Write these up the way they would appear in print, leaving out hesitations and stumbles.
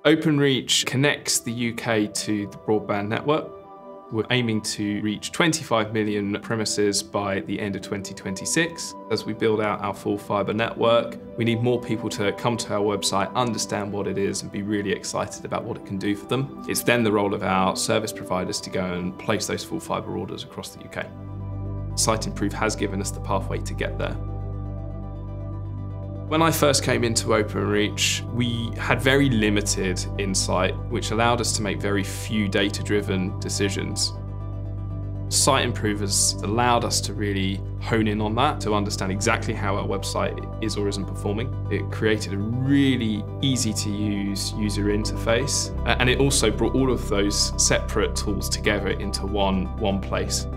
Openreach connects the UK to the broadband network. We're aiming to reach 25 million premises by the end of 2026. As we build out our full fibre network, we need more people to come to our website, understand what it is, and be really excited about what it can do for them. It's then the role of our service providers to go and place those full fibre orders across the UK. Siteimprove has given us the pathway to get there. When I first came into Openreach, we had very limited insight, which allowed us to make very few data-driven decisions. Siteimprove has allowed us to really hone in on that, to understand exactly how our website is or isn't performing. It created a really easy-to-use user interface, and it also brought all of those separate tools together into one place.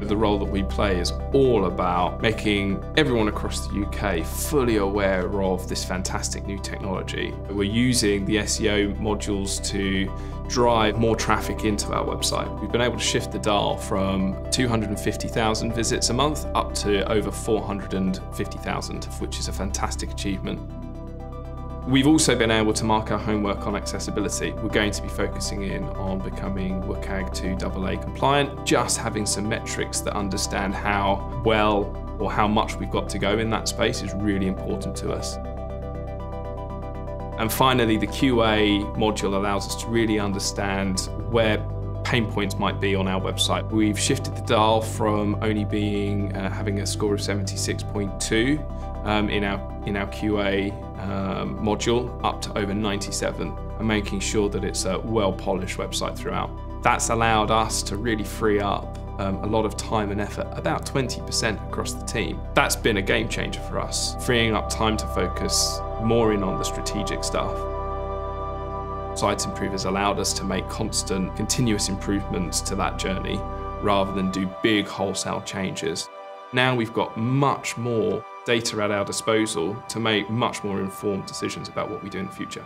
The role that we play is all about making everyone across the UK fully aware of this fantastic new technology. We're using the SEO modules to drive more traffic into our website. We've been able to shift the dial from 250,000 visits a month up to over 450,000, which is a fantastic achievement. We've also been able to mark our homework on accessibility. We're going to be focusing in on becoming WCAG 2AA compliant, just having some metrics that understand how well or how much we've got to go in that space is really important to us. And finally, the QA module allows us to really understand where pain points might be on our website. We've shifted the dial from only being having a score of 76.2 in our QA module up to over 97, and making sure that it's a well-polished website throughout. That's allowed us to really free up a lot of time and effort, about 20% across the team. That's been a game changer for us, freeing up time to focus more in on the strategic stuff. Siteimprove has allowed us to make constant, continuous improvements to that journey rather than do big wholesale changes. Now we've got much more data at our disposal to make much more informed decisions about what we do in the future.